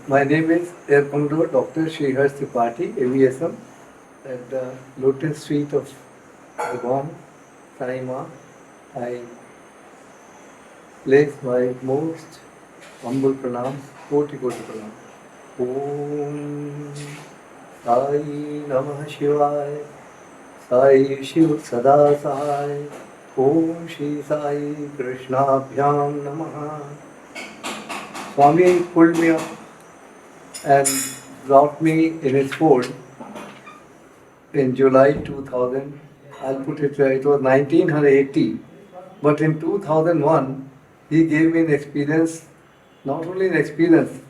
My name is Air Commodore Dr. Shri Tripathi, AVSM, at the Lotus Suite of Bhagwan Saima. I place my most humble pranams, koti pranam. Om Sai Namah Shivaya, Sai Shiv Sada Sai, Om Shri Sai Krishna Bhyam Namaha. Swami pulled me up and brought me in his fold in July 2000. I'll put it right, it was 1980. But in 2001, he gave me an experience, not only an experience,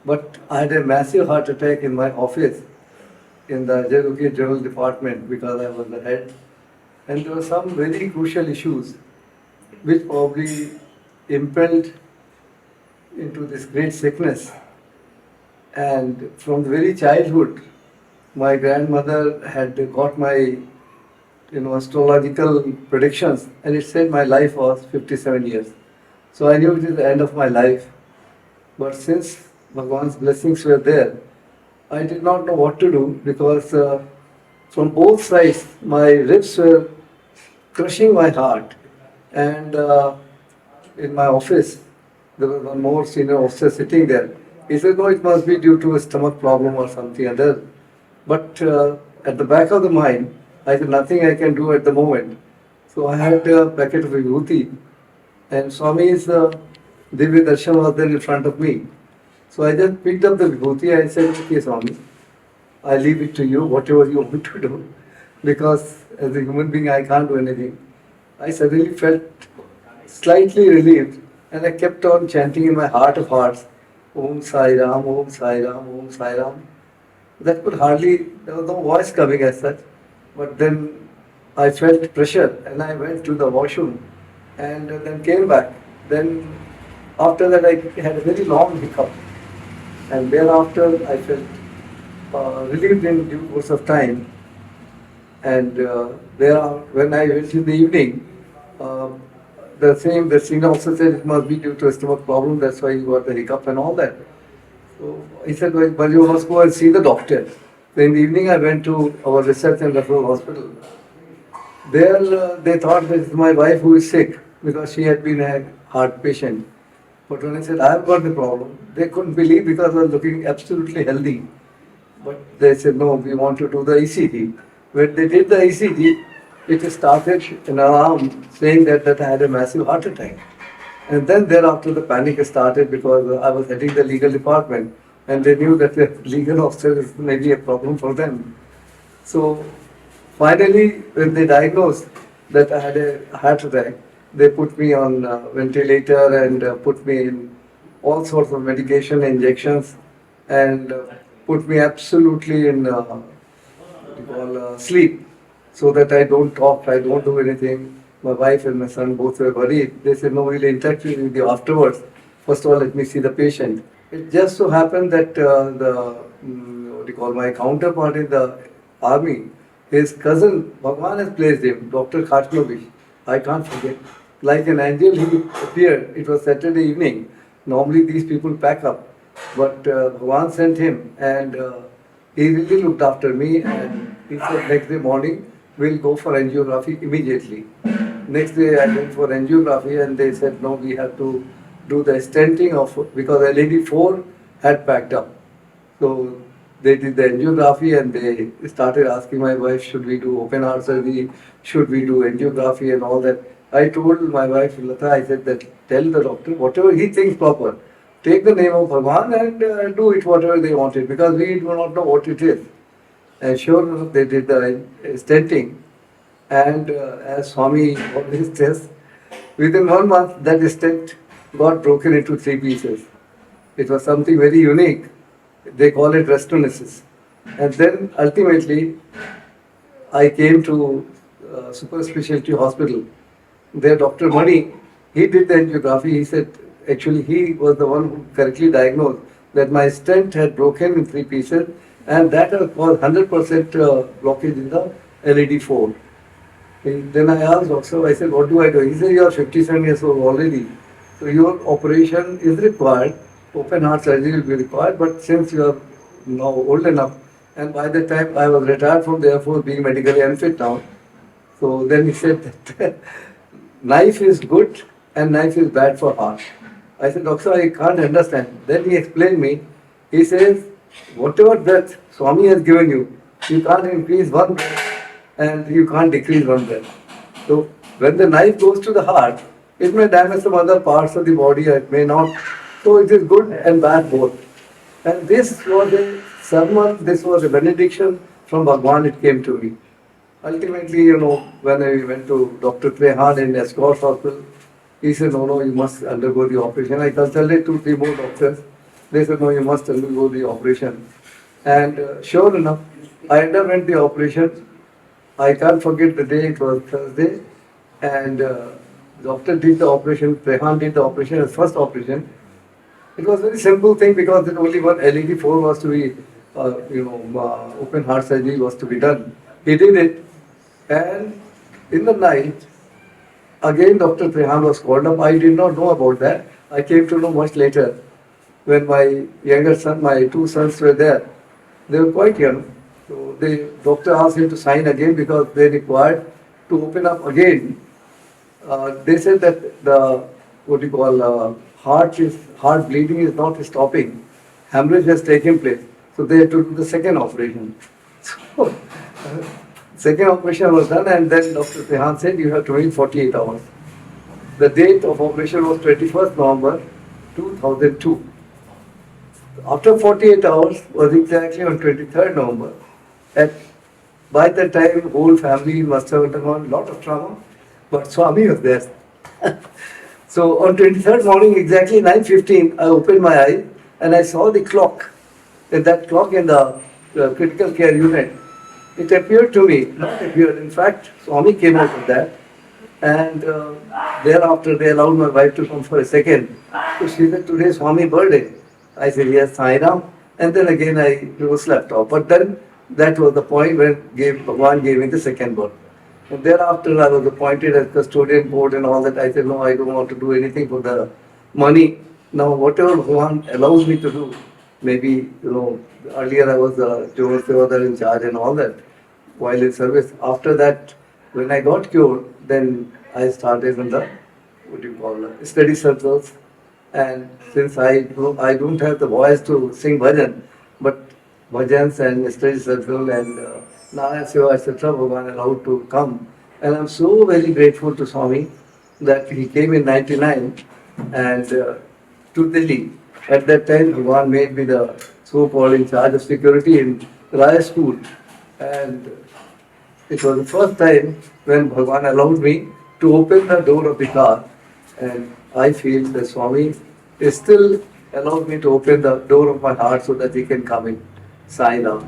but I had a massive heart attack in my office in the Jaguki General Department because I was the head. And there were some very crucial issues which probably impelled into this great sickness. And from the very childhood, my grandmother had got my astrological predictions, and it said my life was 57 years. So I knew it is the end of my life. But since Bhagwan's blessings were there, I did not know what to do because from both sides my ribs were crushing my heart. And in my office, there was one more senior officer sitting there. He said, no, it must be due to a stomach problem or something other. But at the back of the mind, I said, nothing I can do at the moment. So I had a packet of vibhuti, and Swami's Divya Darshan was there in front of me. So I just picked up the vibhuti and said, okay, Swami, I leave it to you, whatever you want to do, because as a human being, I can't do anything. I suddenly felt slightly relieved, and I kept on chanting in my heart of hearts, Om Sai Ram, Om Sai Ram, Om Sai Ram. That could hardly, there was no voice coming as such. But then I felt pressure and I went to the washroom and then came back. Then after that I had a very long hiccup, and thereafter I felt relieved in due course of time. And when I went in the evening, uh, the senior officer said it must be due to a stomach problem, that's why you got the hiccup and all that. So he said, well, but you must go and see the doctor. So in the evening, I went to our research and referral hospital. There, they thought that it's my wife who is sick because she had been a heart patient. But when I said, I have got the problem, they couldn't believe because I was looking absolutely healthy. But they said, no, we want to do the ECG. When they did the ECG, it started an alarm saying that I had a massive heart attack. And then thereafter the panic started because I was heading the legal department and they knew that the legal officer is maybe a problem for them. So finally, when they diagnosed that I had a heart attack, they put me on ventilator and put me in all sorts of medication, injections, and put me absolutely in sleep so that I don't talk, I don't do anything. My wife and my son both were worried. They said, no, we'll interact with you afterwards. First of all, let me see the patient. It just so happened that my counterpart in the army, his cousin, Bhagwan has placed him, Dr. Khatlovich. I can't forget. Like an angel, he appeared. It was Saturday evening. Normally these people pack up. But Bhagwan sent him and he really looked after me, and he said next day morning, we'll go for angiography immediately. Next day I went for angiography and they said, no, we have to do the stenting of, because LED4 had packed up. So they did the angiography and they started asking my wife, should we do open heart surgery, should we do angiography and all that. I told my wife, Lata, I said that tell the doctor whatever he thinks proper. Take the name of Bhagwan and do it whatever they wanted, because we do not know what it is. And sure enough, they did the stenting. And as Swami always says, within 1 month that stent got broken into 3 pieces. It was something very unique. They call it restorasis. And then ultimately I came to super specialty hospital. There Dr. Mani, he did the angiography. He said actually he was the one who correctly diagnosed that my stent had broken in 3 pieces, and that was 100% blockage in the LED4. Then I asked doctor, I said, what do I do? He said, you are 57 years old already. So your operation is required open heart surgery will be required, but since you are now old enough, and by the time I was retired from the Air Force, being medically unfit now, so then he said that knife is good and knife is bad for heart. I said, Doctor, I can't understand. Then he explained me. He says, whatever breath Swami has given you, you can't increase one breath and you can't decrease one breath. So when the knife goes to the heart, it may damage some other parts of the body, or it may not. So it is good and bad both. And this was a sermon, this was a benediction from Bhagwan, it came to me. Ultimately, when I went to Dr. Trehan in Escorts Hospital, he said, no, you must undergo the operation. I consulted 2-3 more doctors. They said, no, you must undergo the operation. And sure enough, I underwent the operation. I can't forget the day, it was Thursday. And doctor did the operation, Trehan did the operation, his first operation. It was a very simple thing because there only one LED4 was to be, open heart surgery was to be done. He did it. And in the night, again Dr. Trehan was called up. I did not know about that. I came to know much later when my younger son, my 2 sons were there. They were quite young. So the doctor asked him to sign again because they required to open up again. They said that the, heart bleeding is not stopping. Hemorrhage has taken place. So they had to do the second operation. So, second operation was done, and then Dr. Trehan said you have to wait 48 hours. The date of operation was 21st November 2002. After 48 hours was exactly on 23rd November. And by that time, whole family must have undergone a lot of trauma, but Swami was there. So on 23rd morning, exactly 9:15, I opened my eye and I saw the clock. And that clock in the critical care unit, it appeared to me, not appeared, in fact, Swami came out of that. And thereafter, they allowed my wife to come for a second. So she said, today is Swami's birthday. I said, yes, I am. And then again, I slept off. But then, that was the point when Bhagwan gave me the second birth. And thereafter, I was appointed as custodian board and all that. I said, no, I don't want to do anything for the money. Now, whatever Bhagwan allows me to do, maybe, earlier I was the Jonas Sevadar in charge and all that, while in service. After that, when I got cured, then I started in the, study circles. And since I don't have the voice to sing bhajan, but bhajans and study circle and Narayan Seva, etc., Bhagwan allowed to come. And I'm so very grateful to Swami that he came in 99 and to Delhi. At that time, Bhagwan made me the so-called in charge of security in Raya School. And it was the first time when Bhagwan allowed me to open the door of the car. And I feel that Swami is still allowed me to open the door of my heart so that he can come in. Sai Ram.